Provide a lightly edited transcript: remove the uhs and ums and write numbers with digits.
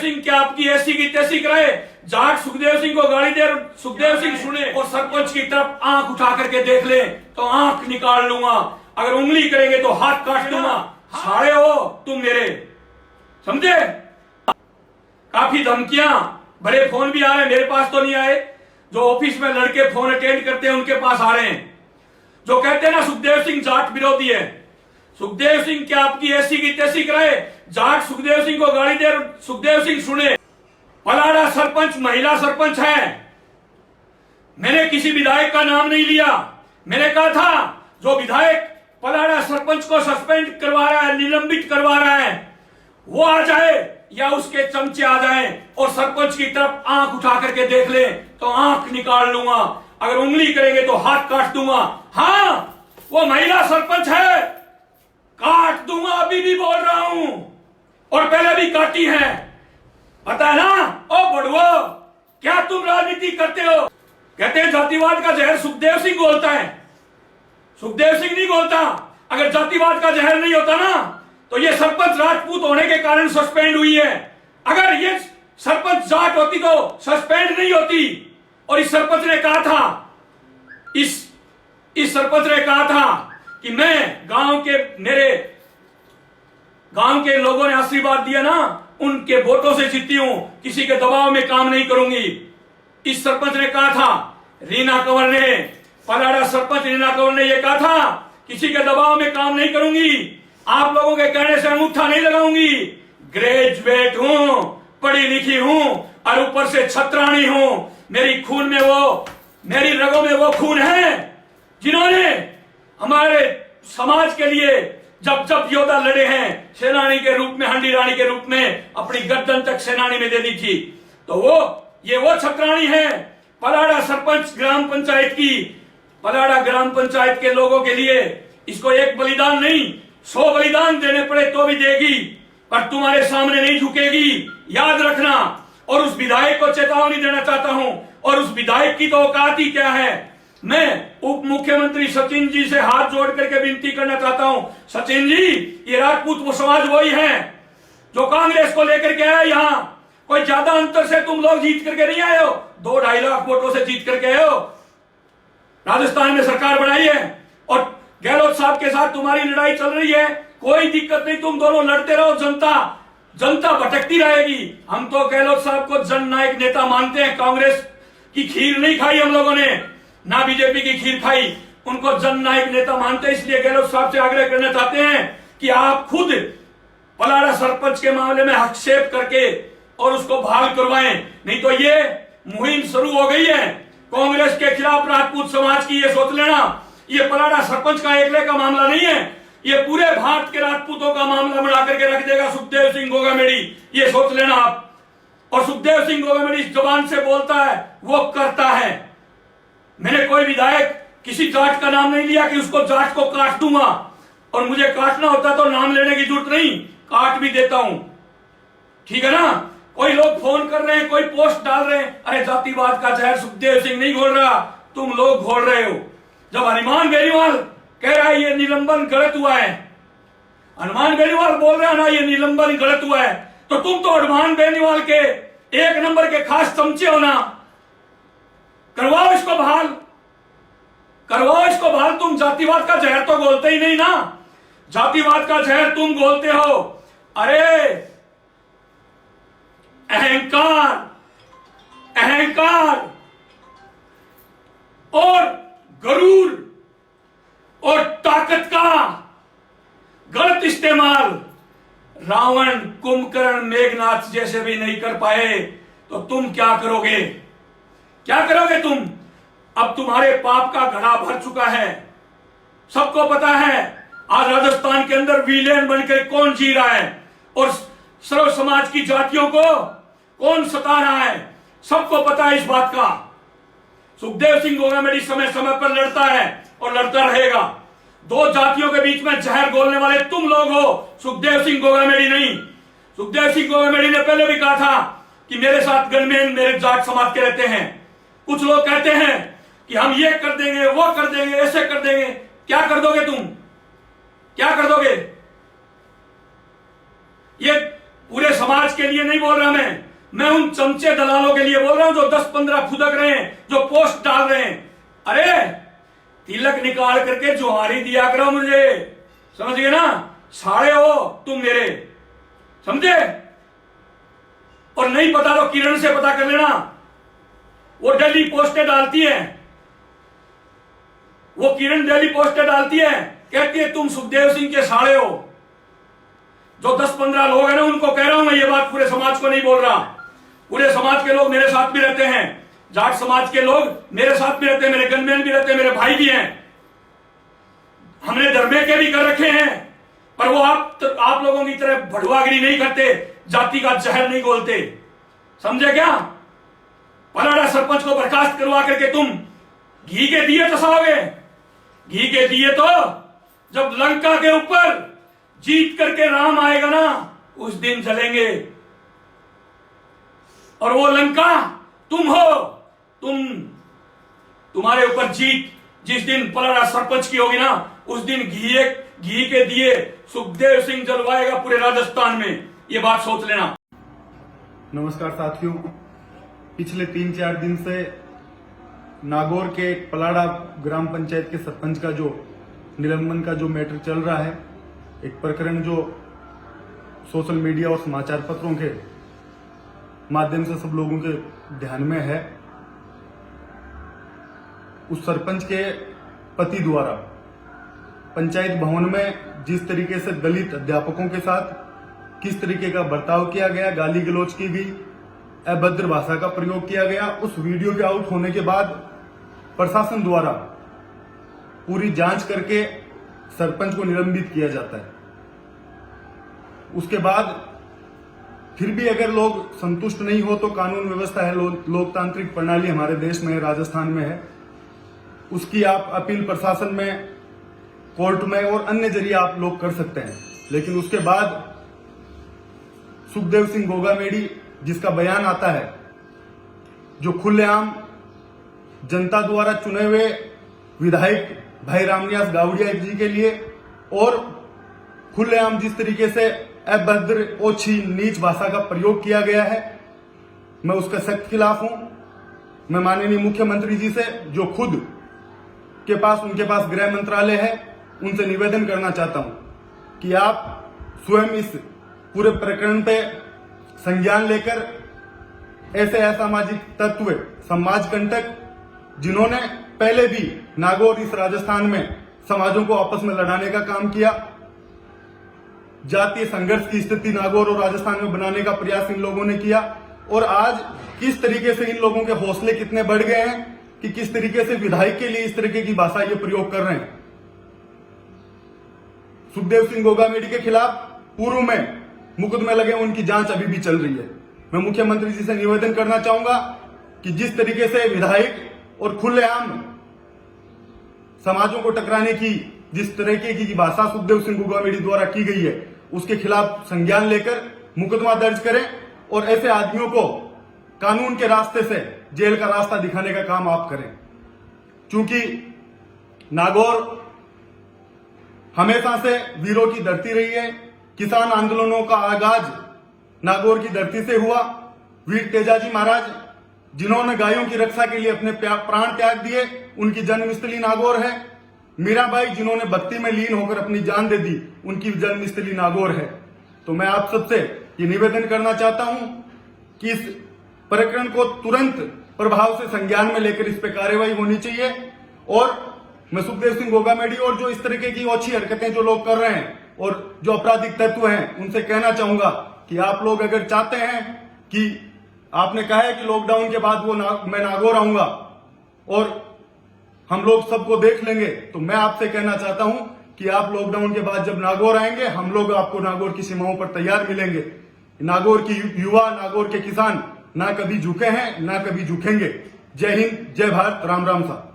सिंह क्या आपकी ऐसी की तैसी कराए, जाट सुखदेव सिंह को गाली दे, सुखदेव सिंह सुने और सरपंच की तरफ आंख उठा करके देख ले तो आंख निकाल लूंगा, अगर उंगली करेंगे तो हाथ काट दूंगा। सारे हो तुम मेरे, समझे? काफी धमकियां, बड़े फोन भी आ रहे हैं, मेरे पास तो नहीं आए। जो ऑफिस में लड़के फोन अटेंड करते हैं उनके पास आ रहे हैं, जो कहते हैं ना सुखदेव सिंह जाट विरोधी है। सुखदेव सिंह क्या आपकी ऐसी की तैसी कराए, जाट सुखदेव सिंह को गाली दे, सुखदेव सिंह सुने। पलाड़ा सरपंच महिला सरपंच है। मैंने किसी विधायक का नाम नहीं लिया, मैंने कहा था जो विधायक पलाड़ा सरपंच को सस्पेंड करवा रहा है, निलंबित करवा रहा है, वो आ जाए या उसके चमचे आ जाएं और सरपंच की तरफ आंख उठा करके देख ले तो आंख निकाल लूंगा, अगर उंगली करेंगे तो हाथ काट दूंगा। हाँ, वो महिला सरपंच है, काट दूंगा, अभी भी बोल रहा हूं और पहले भी काटी है, पता है ना? ओ बड़ुओ, क्या तुम राजनीति करते हो? कहते हैं जातिवाद का जहर सुखदेव सिंह बोलता है, सुखदेव सिंह नहीं बोलता। अगर जातिवाद का जहर नहीं होता ना तो ये सरपंच राजपूत होने के कारण सस्पेंड हुई है, अगर ये सरपंच जाट होती तो सस्पेंड नहीं होती। और इस सरपंच ने कहा था, इस सरपंच ने कहा था कि मैं मेरे गांव के लोगों ने आशीर्वाद दिया ना, उनके वोटों से जीती हूं, किसी के दबाव में काम नहीं करूंगी। इस सरपंच ने कहा था, रीना कंवर ने, पलाड़ा सरपंच रीना कंवर ने यह कहा था, किसी के दबाव में काम नहीं करूंगी, आप लोगों के कहने से अंगूठा नहीं लगाऊंगी, ग्रेजुएट हूं, पढ़ी लिखी हूं और ऊपर से छत्राणी हूं, मेरी खून में वो, मेरी रगों में वो खून है जिन्होंने हमारे समाज के लिए जब जब योद्धा लड़े हैं, सेनानी के रूप में, हंडी रानी के रूप में अपनी गर्दन तक सेनानी में दे दी थी, तो वो छत्राणी है। पलाड़ा सरपंच ग्राम पंचायत की, पलाड़ा ग्राम पंचायत के लोगों के लिए इसको एक बलिदान नहीं 100 बलिदान देने पड़े तो भी देगी, पर तुम्हारे सामने नहीं झुकेगी, याद रखना। और उस विधायक को चेतावनी देना चाहता हूं, और उस विधायक की तो औकात ही क्या है। मैं उप मुख्यमंत्री सचिन जी से हाथ जोड़ करके विनती करना चाहता हूं, सचिन जी, ये राजपूत समाज वही है जो कांग्रेस को लेकर के आया, यहां कोई ज्यादा अंतर से तुम लोग जीत करके नहीं आए हो, 2-2.5 लाख वोटों से जीत करके आए हो, राजस्थान में सरकार बनाई है और गहलोत साहब के साथ तुम्हारी लड़ाई चल रही है, कोई दिक्कत नहीं, तुम दोनों लड़ते रहो, जनता भटकती रहेगी। हम तो गहलोत साहब को जननायक नेता मानते हैं, कांग्रेस की खीर नहीं खाई हम लोगों ने, ना बीजेपी की खीर खाई, उनको जननायक नेता मानते हैं। इसलिए गहलोत साहब से आग्रह करना चाहते हैं कि आप खुद पलाड़ा सरपंच के मामले में हस्तक्षेप करके और उसको बहाल करवाएं, नहीं तो ये मुहिम शुरू हो गई है कांग्रेस के खिलाफ राजपूत समाज की, ये सोच लेना। ये पलाड़ा सरपंच का एकले का मामला नहीं है, ये पूरे भारत के राजपूतों का मामला बना करके रख देगा सुखदेव सिंह गोगामेड़ी, ये सोच लेना आप। और सुखदेव सिंह गोगामेड़ी जबान से बोलता है, वो करता है। मैंने कोई विधायक किसी जाट का नाम नहीं लिया कि उसको जाट को काट दूंगा, और मुझे काटना होता तो नाम लेने की जरूरत नहीं, काट भी देता हूं, ठीक है ना? कोई लोग फोन कर रहे हैं, कोई पोस्ट डाल रहे हैं, अरे जातिवाद का जहर सुखदेव सिंह नहीं घोल रहा, तुम लोग घोल रहे हो। जब हनुमान बेनीवाल कह रहा है ये निलंबन गलत हुआ है, हनुमान बेनीवाल बोल रहा है ना ये निलंबन गलत हुआ है, तो तुम तो हनुमान बेनीवाल के 1 नंबर के खास चमचे हो ना, करवाओ इसको बहाल, करवाओ इसको बहाल। तुम जातिवाद का जहर तो घोलते ही नहीं ना, जातिवाद का जहर तुम घोलते हो। अरे अहंकार और गरूर और ताकत का गलत इस्तेमाल रावण, कुंभकर्ण, मेघनाथ जैसे भी नहीं कर पाए, तो तुम क्या करोगे? क्या करोगे तुम? अब तुम्हारे पाप का घड़ा भर चुका है, सबको पता है। आज राजस्थान के अंदर विलेन बनकर कौन जी रहा है और सर्व समाज की जातियों को कौन सता रहा है, सबको पता है इस बात का। सुखदेव सिंह गोगामेड़ी समय समय पर लड़ता है और लड़ता रहेगा। 2 जातियों के बीच में जहर घोलने वाले तुम लोग हो, सुखदेव सिंह गोगामेड़ी नहीं। सुखदेव सिंह गोगामेड़ी ने पहले भी कहा था कि मेरे साथ गनमैन मेरे जाट समाज के रहते हैं। कुछ लोग कहते हैं कि हम ये कर देंगे, वो कर देंगे, ऐसे कर देंगे। क्या कर दोगे तुम? क्या कर दोगे? ये पूरे समाज के लिए नहीं बोल रहा मैं उन चमचे दलालों के लिए बोल रहा हूं जो 10-15 फुदक रहे हैं, जो पोस्ट डाल रहे हैं। अरे तिलक निकाल करके जुहारी दिया करो मुझे, समझ गए ना? साड़े हो तुम मेरे, समझे? और नहीं पता तो किरण से पता कर लेना, वो डेली पोस्टें डालती है, वो किरण डेली पोस्टें डालती है, कहती है तुम सुखदेव सिंह के साड़े हो। जो 10-15 लोग हैं ना, उनको कह रहा हूं मैं, ये बात पूरे समाज को नहीं बोल रहा। पूरे समाज के लोग मेरे साथ भी रहते हैं, जाट समाज के लोग मेरे साथ भी रहते हैं, मेरे गनमैन भी रहते हैं, मेरे भाई भी हैं, हमने धर्मे के भी कर रखे हैं। पर वो आप लोगों की तरह भड़ुआगिरी नहीं करते, जाति का जहर नहीं घोलते, समझे क्या? पलाड़ा सरपंच को बर्खास्त करवा करके तुम घी के दिए चसाओगे। घी के दिए तो जब लंका के ऊपर जीत करके राम आएगा ना, उस दिन जलेंगे। और वो लंका तुम हो, तुम्हारे ऊपर जीत जिस दिन पलाड़ा सरपंच की होगी ना, उस दिन घी के दिए सुखदेव सिंह जलवाएगा पूरे राजस्थान में, ये बात सोच लेना। नमस्कार साथियों, पिछले 3-4 दिन से नागौर के पलाड़ा ग्राम पंचायत के सरपंच का जो निलंबन का जो मैटर चल रहा है, एक प्रकरण जो सोशल मीडिया और समाचार पत्रों के माध्यम से सब लोगों के ध्यान में है। उस सरपंच के पति द्वारा पंचायत भवन में जिस तरीके से दलित अध्यापकों के साथ किस तरीके का बर्ताव किया गया, गाली गलौज की भी अभद्र भाषा का प्रयोग किया गया, उस वीडियो के आउट होने के बाद प्रशासन द्वारा पूरी जांच करके सरपंच को निलंबित किया जाता है। उसके बाद फिर भी अगर लोग संतुष्ट नहीं हो तो कानून व्यवस्था है, लोकतांत्रिक प्रणाली हमारे देश में, राजस्थान में है, उसकी आप अपील प्रशासन में, कोर्ट में और अन्य जरिए आप लोग कर सकते हैं। लेकिन उसके बाद सुखदेव सिंह गोगामेडी जिसका बयान आता है, जो खुलेआम जनता द्वारा चुने हुए विधायक भाई रामनिवास गावड़िया जी के लिए और खुलेआम जिस तरीके से अभद्र, ओछी, नीच भाषा का प्रयोग किया गया है, मैं उसका सख्त खिलाफ हूं। मैं माननीय मुख्यमंत्री जी से, जो खुद उनके पास गृह मंत्रालय है, उनसे निवेदन करना चाहता हूं कि आप स्वयं इस पूरे प्रकरण पे संज्ञान लेकर ऐसे असामाजिक तत्व, समाज कंटक, जिन्होंने पहले भी नागौर, इस राजस्थान में समाजों को आपस में लड़ाने का काम किया, जातीय संघर्ष की स्थिति नागौर और राजस्थान में बनाने का प्रयास इन लोगों ने किया, और आज किस तरीके से इन लोगों के हौसले कितने बढ़ गए हैं कि किस तरीके से विधायक के लिए इस तरीके की भाषा ये प्रयोग कर रहे हैं। सुखदेव सिंह गोगामेडी के खिलाफ पूर्व में मुकदमे लगे, उनकी जांच अभी भी चल रही है। मैं मुख्यमंत्री जी से निवेदन करना चाहूंगा कि जिस तरीके से विधायक और खुलेआम समाजों को टकराने की जिस तरीके की भाषा सुखदेव सिंह गोगामेडी द्वारा की गई है, उसके खिलाफ संज्ञान लेकर मुकदमा दर्ज करें और ऐसे आदमियों को कानून के रास्ते से जेल का रास्ता दिखाने का काम आप करें। क्योंकि नागौर हमेशा से वीरों की धरती रही है। किसान आंदोलनों का आगाज नागौर की धरती से हुआ। वीर तेजाजी महाराज, जिन्होंने गायों की रक्षा के लिए अपने प्राण त्याग दिए, उनकी जन्मस्थली नागौर है। मीराबाई, जिन्होंने भक्ति में लीन होकर अपनी जान दे दी, उनकी जन्मस्थली नागौर है। तो मैं आप सबसे ये निवेदन करना चाहता हूं कि इस प्रकरण को तुरंत प्रभाव से संज्ञान में लेकर इस पर कार्रवाई होनी चाहिए। और मैं सुखदेव सिंह गोगामेडी और जो इस तरीके की ओछी हरकतें जो लोग कर रहे हैं और जो आपराधिक तत्व हैं, उनसे कहना चाहूंगा कि आप लोग अगर चाहते हैं कि आपने कहा है कि लॉकडाउन के बाद मैं नागौर आऊंगा और हम लोग सबको देख लेंगे, तो मैं आपसे कहना चाहता हूं कि आप लॉकडाउन के बाद जब नागौर आएंगे, हम लोग आपको नागौर की सीमाओं पर तैयार मिलेंगे। नागौर की युवा, नागौर के किसान ना कभी झुके हैं, ना कभी झुकेंगे। जय हिंद, जय भारत, राम राम साहब।